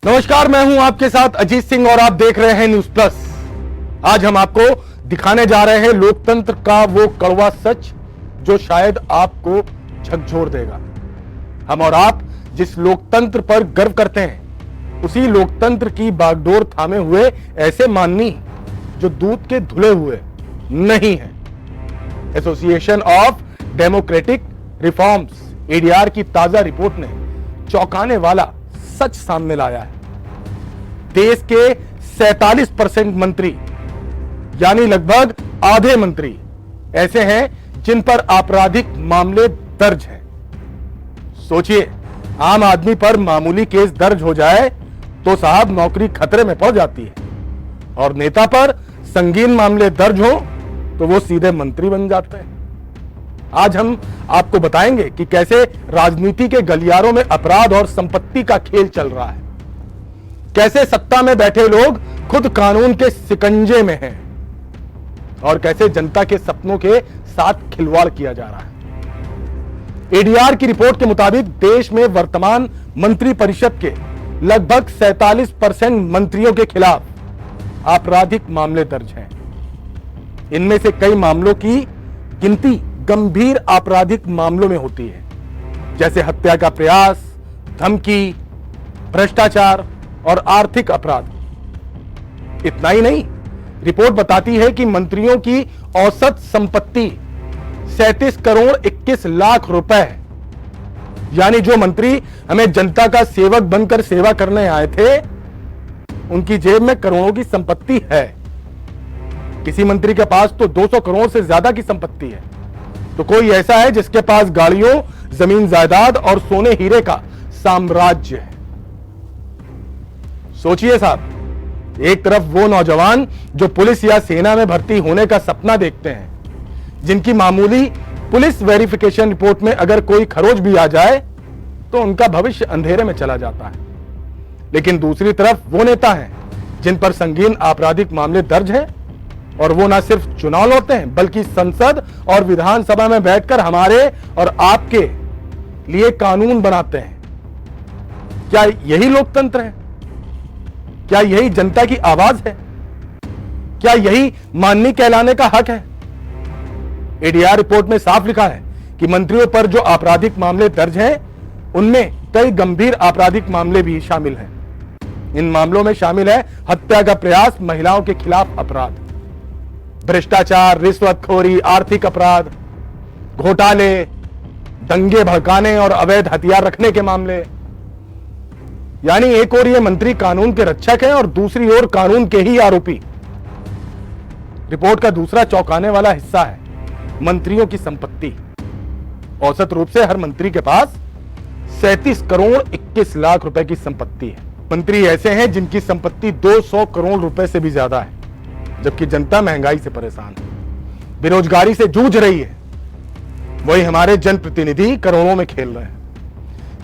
नमस्कार, मैं हूं आपके साथ अजीत सिंह और आप देख रहे हैं न्यूज प्लस। आज हम आपको दिखाने जा रहे हैं लोकतंत्र का वो कड़वा सच जो शायद आपको झकझोर देगा। हम और आप जिस लोकतंत्र पर गर्व करते हैं उसी लोकतंत्र की बागडोर थामे हुए ऐसे माननी जो दूध के धुले हुए नहीं है। Association of democratic reforms ADR की ताजा रिपोर्ट ने चौंकाने वाला सच सामने लाया है। देश के 47% मंत्री यानी लगभग आधे मंत्री ऐसे हैं जिन पर आपराधिक मामले दर्ज हैं। सोचिए, आम आदमी पर मामूली केस दर्ज हो जाए तो साहब नौकरी खतरे में पड़ जाती है, और नेता पर संगीन मामले दर्ज हो तो वो सीधे मंत्री बन जाते हैं। आज हम आपको बताएंगे कि कैसे राजनीति के गलियारों में अपराध और संपत्ति का खेल चल रहा है, कैसे सत्ता में बैठे लोग खुद कानून के शिकंजे में हैं और कैसे जनता के सपनों के साथ खिलवाड़ किया जा रहा है। एडीआर की रिपोर्ट के मुताबिक देश में वर्तमान मंत्री परिषद के लगभग 47% मंत्रियों के खिलाफ आपराधिक मामले दर्ज हैं। इनमें से कई मामलों की गिनती गंभीर आपराधिक मामलों में होती है, जैसे हत्या का प्रयास, धमकी, भ्रष्टाचार और आर्थिक अपराध। इतना ही नहीं, रिपोर्ट बताती है कि मंत्रियों की औसत संपत्ति 37 करोड़ 21 लाख रुपए है। यानी जो मंत्री हमें जनता का सेवक बनकर सेवा करने आए थे उनकी जेब में करोड़ों की संपत्ति है। किसी मंत्री के पास तो 200 करोड़ से ज्यादा की संपत्ति है, तो कोई ऐसा है जिसके पास गाड़ियों, जमीन जायदाद और सोने हीरे का साम्राज्य है। सोचिए साहब, एक तरफ वो नौजवान जो पुलिस या सेना में भर्ती होने का सपना देखते हैं, जिनकी मामूली पुलिस वेरिफिकेशन रिपोर्ट में अगर कोई खरोच भी आ जाए तो उनका भविष्य अंधेरे में चला जाता है। लेकिन दूसरी तरफ वो नेता हैं जिन पर संगीन आपराधिक मामले दर्ज हैं, और वो ना सिर्फ चुनाव लड़ते हैं बल्कि संसद और विधानसभा में बैठकर हमारे और आपके लिए कानून बनाते हैं। क्या यही लोकतंत्र है? क्या यही जनता की आवाज है? क्या यही माननी कहलाने का हक है? एडीआर रिपोर्ट में साफ लिखा है कि मंत्रियों पर जो आपराधिक मामले दर्ज हैं उनमें कई गंभीर आपराधिक मामले भी शामिल हैं। इन मामलों में शामिल है हत्या का प्रयास, महिलाओं के खिलाफ अपराध, भ्रष्टाचार, रिश्वतखोरी, आर्थिक अपराध, घोटाले, दंगे भड़काने और अवैध हथियार रखने के मामले। यानी एक ओर ये मंत्री कानून के रक्षक हैं और दूसरी ओर कानून के ही आरोपी। रिपोर्ट का दूसरा चौंकाने वाला हिस्सा है मंत्रियों की संपत्ति। औसत रूप से हर मंत्री के पास 37 करोड़ 21 लाख रुपए की संपत्ति है। मंत्री ऐसे हैं जिनकी संपत्ति 200 करोड़ रुपए से भी ज्यादा है, जबकि जनता महंगाई से परेशान है, बेरोजगारी से जूझ रही है। वही हमारे जनप्रतिनिधि करोड़ों में खेल रहे हैं।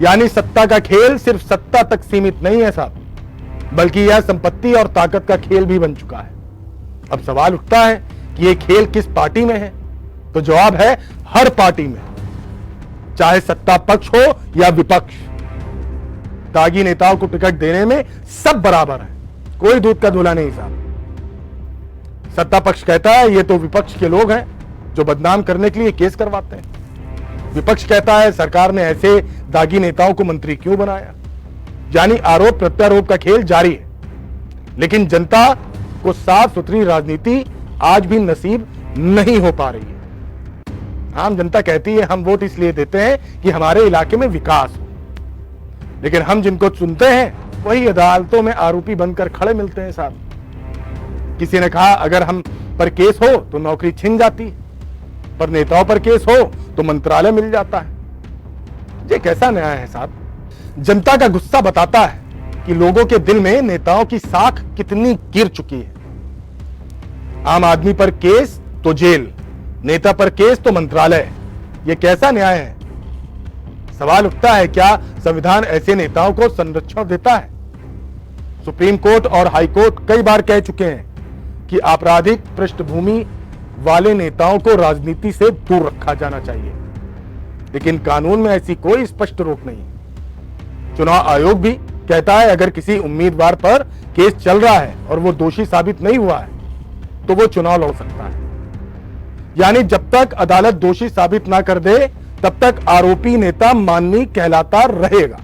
यानी सत्ता का खेल सिर्फ सत्ता तक सीमित नहीं है साहब, बल्कि यह संपत्ति और ताकत का खेल भी बन चुका है। अब सवाल उठता है कि यह खेल किस पार्टी में है? तो जवाब है हर पार्टी में, चाहे सत्ता पक्ष हो या विपक्ष। दागी नेताओं को टिकट देने में सब बराबर है, कोई दूध का धुला नहीं साहब। सत्ता पक्ष कहता है ये तो विपक्ष के लोग हैं जो बदनाम करने के लिए केस करवाते हैं। विपक्ष कहता है सरकार ने ऐसे दागी नेताओं को मंत्री क्यों बनाया। यानी आरोप प्रत्यारोप का खेल जारी है। लेकिन जनता को साफ सुथरी राजनीति आज भी नसीब नहीं हो पा रही है। आम जनता कहती है हम वोट इसलिए देते हैं कि हमारे इलाके में विकास हो, लेकिन हम जिनको चुनते हैं वही अदालतों में आरोपी बनकर खड़े मिलते हैं साहब। किसी ने कहा अगर हम पर केस हो तो नौकरी छिन जाती है, पर नेताओं पर केस हो तो मंत्रालय मिल जाता है। ये कैसा न्याय है साहब? जनता का गुस्सा बताता है कि लोगों के दिल में नेताओं की साख कितनी गिर चुकी है। आम आदमी पर केस तो जेल, नेता पर केस तो मंत्रालय। ये कैसा न्याय है? सवाल उठता है, क्या संविधान ऐसे नेताओं को संरक्षण देता है? सुप्रीम कोर्ट और हाई कोर्ट कई बार कह चुके हैं कि आपराधिक पृष्ठभूमि वाले नेताओं को राजनीति से दूर रखा जाना चाहिए, लेकिन कानून में ऐसी कोई स्पष्ट रोक नहीं। चुनाव आयोग भी कहता है अगर किसी उम्मीदवार पर केस चल रहा है और वो दोषी साबित नहीं हुआ है तो वो चुनाव लड़ सकता है। यानी जब तक अदालत दोषी साबित ना कर दे तब तक आरोपी नेता माननीय कहलाता रहेगा।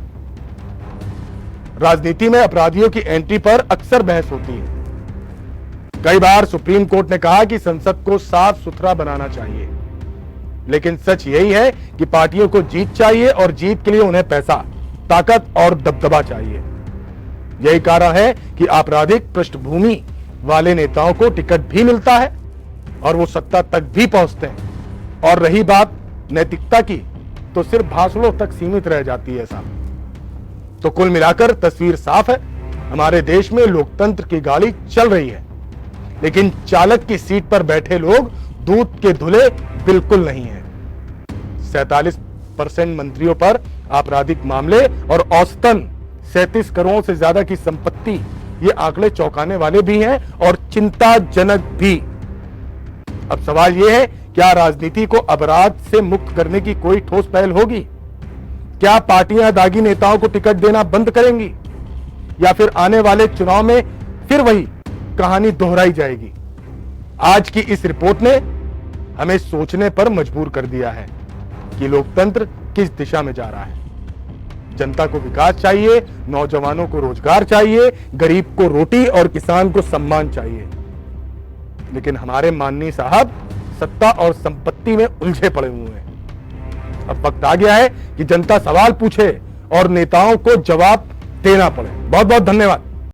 राजनीति में अपराधियों की एंट्री पर अक्सर बहस होती है। कई बार सुप्रीम कोर्ट ने कहा कि संसद को साफ सुथरा बनाना चाहिए, लेकिन सच यही है कि पार्टियों को जीत चाहिए और जीत के लिए उन्हें पैसा, ताकत और दबदबा चाहिए। यही कारण है कि आपराधिक पृष्ठभूमि वाले नेताओं को टिकट भी मिलता है और वो सत्ता तक भी पहुंचते हैं। और रही बात नैतिकता की, तो सिर्फ भाषणों तक सीमित रह जाती है साहब। तो कुल मिलाकर तस्वीर साफ है, हमारे देश में लोकतंत्र की गाड़ी चल रही है, लेकिन चालक की सीट पर बैठे लोग दूध के धुले बिल्कुल नहीं है। 47% मंत्रियों पर आपराधिक मामले और औसतन 37 करोड़ से ज्यादा की संपत्ति, ये आंकड़े चौंकाने वाले भी हैं और चिंताजनक भी। अब सवाल यह है, क्या राजनीति को अपराध से मुक्त करने की कोई ठोस पहल होगी? क्या पार्टियां दागी नेताओं को टिकट देना बंद करेंगी, या फिर आने वाले चुनाव में फिर वही कहानी दोहराई जाएगी? आज की इस रिपोर्ट ने हमें सोचने पर मजबूर कर दिया है कि लोकतंत्र किस दिशा में जा रहा है। जनता को विकास चाहिए, नौजवानों को रोजगार चाहिए, गरीब को रोटी और किसान को सम्मान चाहिए, लेकिन हमारे माननीय साहब सत्ता और संपत्ति में उलझे पड़े हुए हैं। अब वक्त आ गया है कि जनता सवाल पूछे और नेताओं को जवाब देना पड़े। बहुत बहुत धन्यवाद।